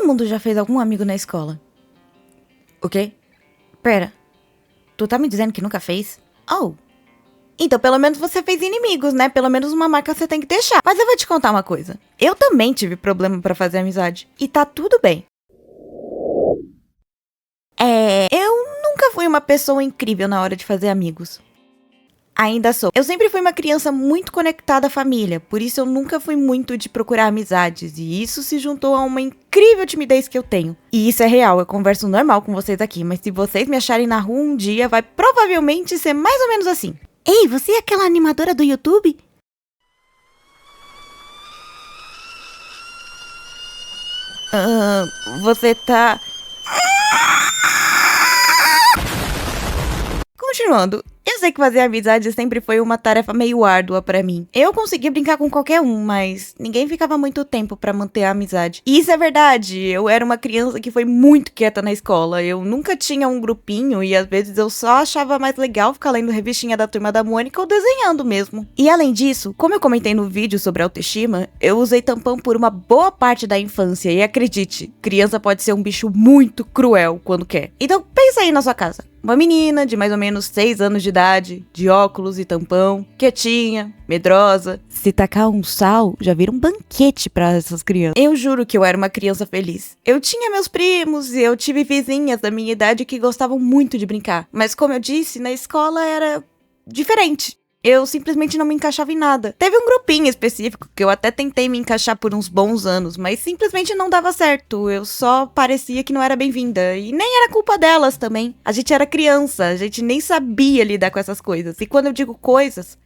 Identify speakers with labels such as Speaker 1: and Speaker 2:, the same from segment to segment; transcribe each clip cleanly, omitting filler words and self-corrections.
Speaker 1: mundo já fez algum amigo na escola. O quê? Pera, tu tá me dizendo que nunca fez? Oh, então pelo menos você fez inimigos, né? Pelo menos uma marca você tem que deixar. Mas eu vou te contar uma coisa. Eu também tive problema pra fazer amizade. E tá tudo bem. Eu nunca fui uma pessoa incrível na hora de fazer amigos. Ainda sou. Eu sempre fui uma criança muito conectada à família, por isso eu nunca fui muito de procurar amizades, e isso se juntou a uma incrível timidez que eu tenho. E isso é real, eu converso normal com vocês aqui, mas se vocês me acharem na rua um dia, vai provavelmente ser mais ou menos assim. Ei, você é aquela animadora do YouTube? Você tá... Continuando, eu sei que fazer amizade sempre foi uma tarefa meio árdua pra mim. Eu conseguia brincar com qualquer um, mas ninguém ficava muito tempo pra manter a amizade. E isso é verdade, eu era uma criança que foi muito quieta na escola. Eu nunca tinha um grupinho e às vezes eu só achava mais legal ficar lendo revistinha da Turma da Mônica ou desenhando mesmo. E além disso, como eu comentei no vídeo sobre autoestima, eu usei tampão por uma boa parte da infância e acredite, criança pode ser um bicho muito cruel quando quer. Então pensa aí na sua casa. Uma menina de mais ou menos 6 anos de idade, de óculos e tampão, quietinha, medrosa. Se tacar um sal, já vira um banquete pra essas crianças. Eu juro que eu era uma criança feliz. Eu tinha meus primos e eu tive vizinhas da minha idade que gostavam muito de brincar. Mas como eu disse, na escola era diferente. Eu simplesmente não me encaixava em nada. Teve um grupinho específico que eu até tentei me encaixar por uns bons anos, mas simplesmente não dava certo. Eu só parecia que não era bem-vinda. E nem era culpa delas também. A gente era criança, a gente nem sabia lidar com essas coisas. E quando eu digo coisas,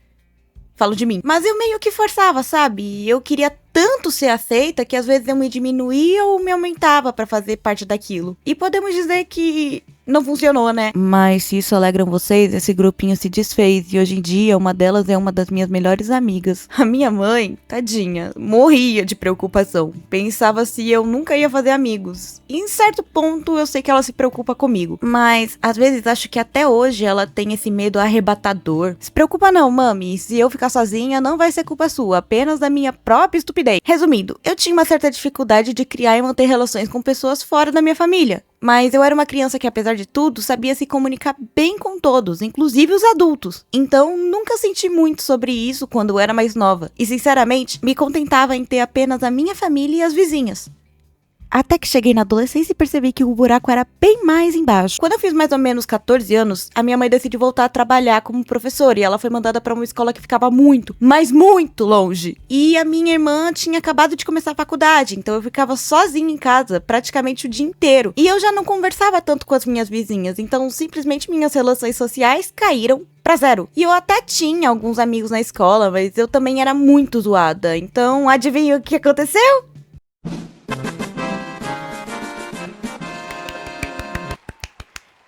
Speaker 1: falo de mim. Mas eu meio que forçava, sabe? Eu queria tanto ser aceita que às vezes eu me diminuía ou me aumentava pra fazer parte daquilo. E podemos dizer que não funcionou, né? Mas se isso alegram vocês, esse grupinho se desfez e hoje em dia uma delas é uma das minhas melhores amigas. A minha mãe, tadinha, morria de preocupação. Pensava se eu nunca ia fazer amigos. E em certo ponto eu sei que ela se preocupa comigo. Mas às vezes acho que até hoje ela tem esse medo arrebatador. Se preocupa não, mami. Se eu ficar sozinha não vai ser culpa sua, apenas da minha própria estupidez. Resumindo, eu tinha uma certa dificuldade de criar e manter relações com pessoas fora da minha família. Mas eu era uma criança que, apesar de tudo, sabia se comunicar bem com todos, inclusive os adultos. Então, nunca senti muito sobre isso quando eu era mais nova. E, sinceramente, me contentava em ter apenas a minha família e as vizinhas. Até que cheguei na adolescência e percebi que o buraco era bem mais embaixo. Quando eu fiz mais ou menos 14 anos, a minha mãe decidiu voltar a trabalhar como professora e ela foi mandada para uma escola que ficava muito, mas muito longe. E a minha irmã tinha acabado de começar a faculdade, então eu ficava sozinha em casa praticamente o dia inteiro. E eu já não conversava tanto com as minhas vizinhas, então simplesmente minhas relações sociais caíram pra zero. E eu até tinha alguns amigos na escola, mas eu também era muito zoada. Então, adivinha o que aconteceu?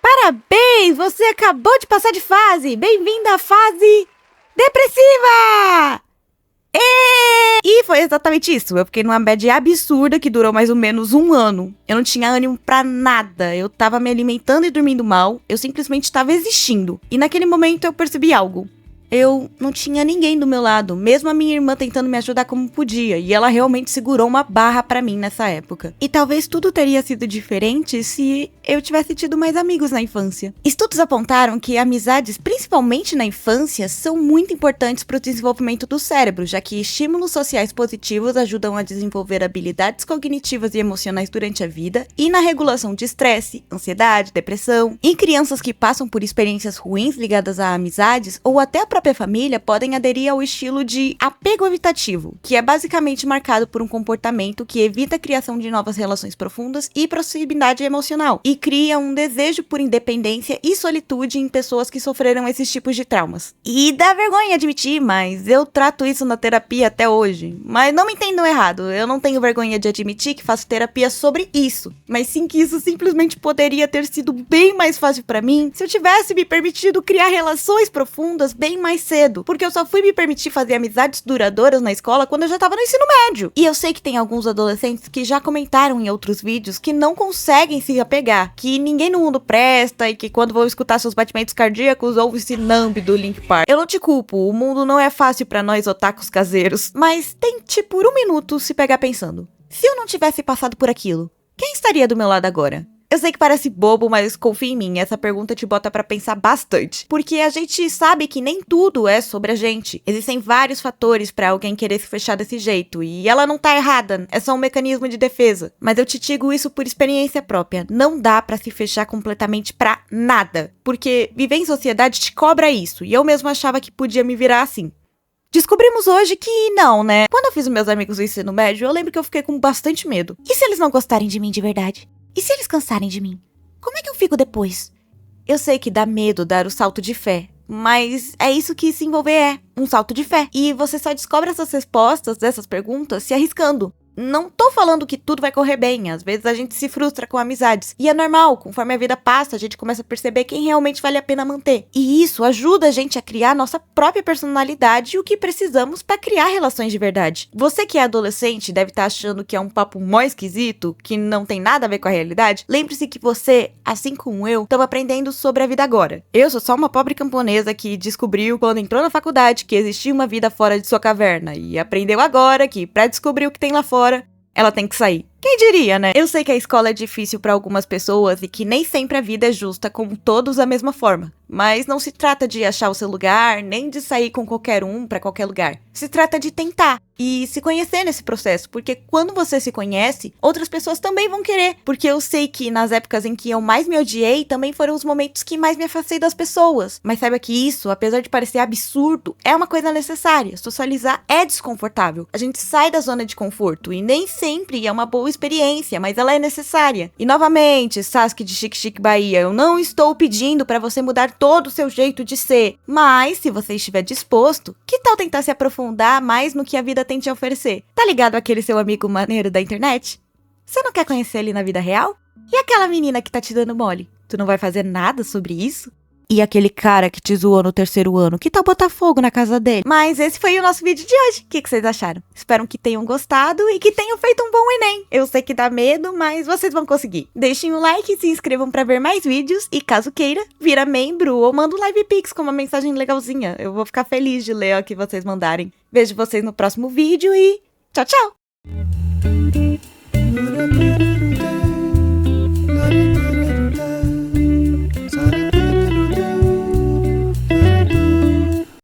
Speaker 1: Parabéns! Você acabou de passar de fase! Bem-vinda à fase depressiva! E foi exatamente isso. Eu fiquei numa bad absurda que durou mais ou menos 1 ano. Eu não tinha ânimo pra nada. Eu tava me alimentando e dormindo mal. Eu simplesmente tava existindo. E naquele momento eu percebi algo. Eu não tinha ninguém do meu lado, mesmo a minha irmã tentando me ajudar como podia, e ela realmente segurou uma barra pra mim nessa época. E talvez tudo teria sido diferente se eu tivesse tido mais amigos na infância. Estudos apontaram que amizades, principalmente na infância, são muito importantes para o desenvolvimento do cérebro, já que estímulos sociais positivos ajudam a desenvolver habilidades cognitivas e emocionais durante a vida e na regulação de estresse, ansiedade, depressão. Em crianças que passam por experiências ruins ligadas a amizades ou até a própria família podem aderir ao estilo de apego evitativo, que é basicamente marcado por um comportamento que evita a criação de novas relações profundas e proximidade emocional, e cria um desejo por independência e solitude em pessoas que sofreram esses tipos de traumas. E dá vergonha admitir, mas eu trato isso na terapia até hoje. Mas não me entendam errado, eu não tenho vergonha de admitir que faço terapia sobre isso, mas sim que isso simplesmente poderia ter sido bem mais fácil pra mim se eu tivesse me permitido criar relações profundas bem mais cedo, porque eu só fui me permitir fazer amizades duradouras na escola quando eu já tava no ensino médio. E eu sei que tem alguns adolescentes que já comentaram em outros vídeos que não conseguem se apegar, que ninguém no mundo presta e que quando vão escutar seus batimentos cardíacos ouvem esse Numb do Link Park. Eu não te culpo, o mundo não é fácil pra nós otakus caseiros, mas tente por 1 minuto se pegar pensando. Se eu não tivesse passado por aquilo, quem estaria do meu lado agora? Eu sei que parece bobo, mas confia em mim, essa pergunta te bota pra pensar bastante. Porque a gente sabe que nem tudo é sobre a gente. Existem vários fatores pra alguém querer se fechar desse jeito, e ela não tá errada, é só um mecanismo de defesa. Mas eu te digo isso por experiência própria, não dá pra se fechar completamente pra nada. Porque viver em sociedade te cobra isso, e eu mesmo achava que podia me virar assim. Descobrimos hoje que não, né? Quando eu fiz os meus amigos do ensino médio, eu lembro que eu fiquei com bastante medo. E se eles não gostarem de mim de verdade? E se eles cansarem de mim? Como é que eu fico depois? Eu sei que dá medo dar o salto de fé, mas é isso que se envolver é, um salto de fé. E você só descobre essas respostas dessas perguntas se arriscando. Não tô falando que tudo vai correr bem, às vezes a gente se frustra com amizades. E é normal, conforme a vida passa, a gente começa a perceber quem realmente vale a pena manter. E isso ajuda a gente a criar nossa própria personalidade e o que precisamos para criar relações de verdade. Você que é adolescente deve estar achando que é um papo mó esquisito, que não tem nada a ver com a realidade. Lembre-se que você, assim como eu, estão aprendendo sobre a vida agora. Eu sou só uma pobre camponesa que descobriu quando entrou na faculdade que existia uma vida fora de sua caverna e aprendeu agora que para descobrir o que tem lá fora, ela tem que sair. Quem diria, né? Eu sei que a escola é difícil para algumas pessoas e que nem sempre a vida é justa com todos da mesma forma. Mas não se trata de achar o seu lugar, nem de sair com qualquer um para qualquer lugar. Se trata de tentar e se conhecer nesse processo, porque quando você se conhece, outras pessoas também vão querer. Porque eu sei que nas épocas em que eu mais me odiei, também foram os momentos que mais me afastei das pessoas. Mas saiba que isso, apesar de parecer absurdo, é uma coisa necessária. Socializar é desconfortável. A gente sai da zona de conforto e nem sempre é uma boa experiência, mas ela é necessária. E novamente, Sasuke de Chique Chique Bahia, eu não estou pedindo para você mudar todo o seu jeito de ser, mas se você estiver disposto, que tal tentar se aprofundar mais no que a vida tem te a oferecer? Tá ligado aquele seu amigo maneiro da internet? Você não quer conhecer ele na vida real? E aquela menina que tá te dando mole? Tu não vai fazer nada sobre isso? E aquele cara que te zoou no terceiro ano, que tal botar fogo na casa dele? Mas esse foi o nosso vídeo de hoje. O que vocês acharam? Espero que tenham gostado e que tenham feito um bom Enem. Eu sei que dá medo, mas vocês vão conseguir. Deixem um like e se inscrevam pra ver mais vídeos. E caso queira, vira membro ou manda um live pix com uma mensagem legalzinha. Eu vou ficar feliz de ler o que vocês mandarem. Vejo vocês no próximo vídeo e tchau, tchau!